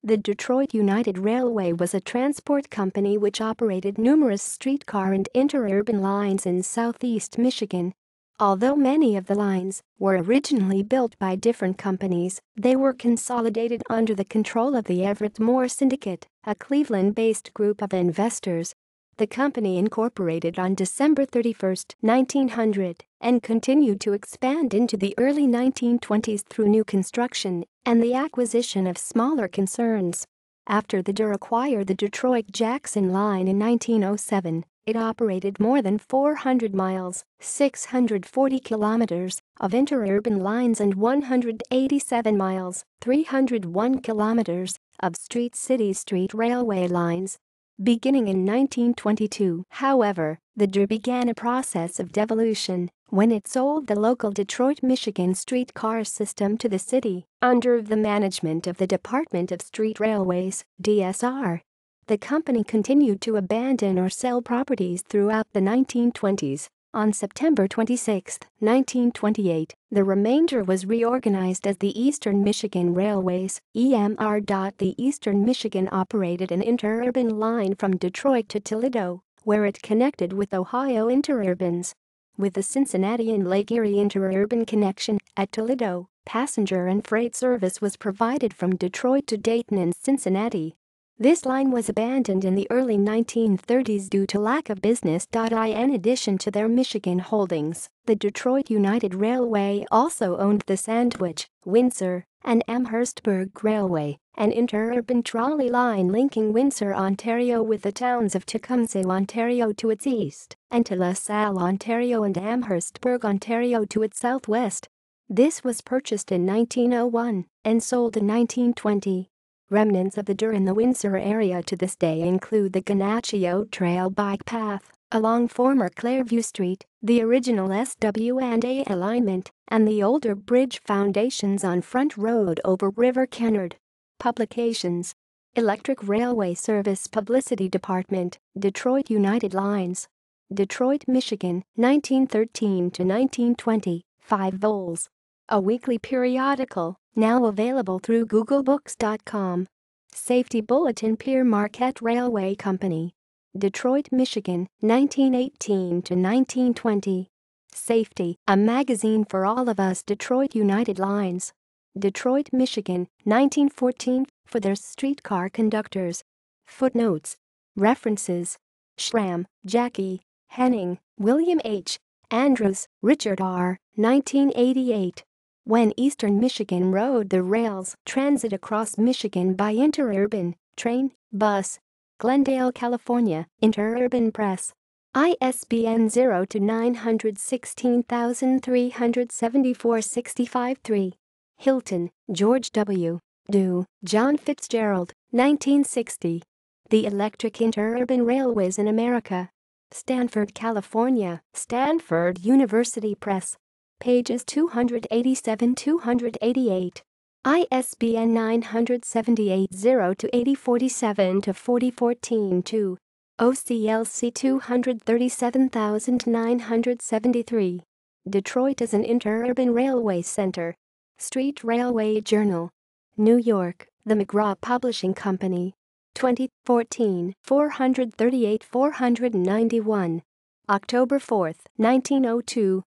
The Detroit United Railway was a transport company which operated numerous streetcar and interurban lines in southeast Michigan. Although many of the lines were originally built by different companies, they were consolidated under the control of the Everett-Moore Syndicate, a Cleveland-based group of investors. The company incorporated on December 31, 1900, and continued to expand into the early 1920s through new construction and the acquisition of smaller concerns. After the DUR acquired the Detroit-Jackson Line in 1907, it operated more than 400 miles, 640 kilometers, of interurban lines and 187 miles, 301 kilometers, of street-city street railway lines. Beginning in 1922, however, the DUR began a process of devolution when it sold the local Detroit, Michigan streetcar system to the city under the management of the Department of Street Railways, DSR. The company continued to abandon or sell properties throughout the 1920s. On September 26, 1928, the remainder was reorganized as the Eastern Michigan Railways, EMR. The Eastern Michigan operated an interurban line from Detroit to Toledo, where it connected with Ohio interurbans. With the Cincinnati and Lake Erie interurban connection at Toledo, passenger and freight service was provided from Detroit to Dayton and Cincinnati. This line was abandoned in the early 1930s due to lack of business. In addition to their Michigan holdings, the Detroit United Railway also owned the Sandwich, Windsor, and Amherstburg Railway, an interurban trolley line linking Windsor, Ontario with the towns of Tecumseh, Ontario to its east, and to Salle, Ontario and Amherstburg, Ontario to its southwest. This was purchased in 1901 and sold in 1920. Remnants of the DUR in the Windsor area to this day include the Ganatchio Trail bike path along former Claireview Street, the original SW&A alignment, and the older bridge foundations on Front Road over River Canard. Publications: Electric Railway Service Publicity Department, Detroit United Lines. Detroit, Michigan, 1913 to 1920, 5 vols. A weekly periodical, now available through googlebooks.com. Safety Bulletin. Pier Marquette Railway Company, Detroit, Michigan, 1918 to 1920. Safety, a magazine for all of us. Detroit United Lines, Detroit, Michigan, 1914, for their streetcar conductors. Footnotes. References: Schramm, Jackie, Henning, William H., Andrews, Richard R., 1988. When Eastern Michigan rode the rails, transit across Michigan by interurban, train, bus. Glendale, California, Interurban Press. ISBN 0-916,374-65-3. Hilton, George W. Du, John Fitzgerald, 1960. The Electric Interurban Railways in America. Stanford, California, Stanford University Press. Pages 287-288. ISBN 978-0-8047-4014-2. OCLC 237973. Detroit as an Interurban Railway Center. Street Railway Journal. New York, The McGraw Publishing Company. 2014, 438-491. October 4, 1902.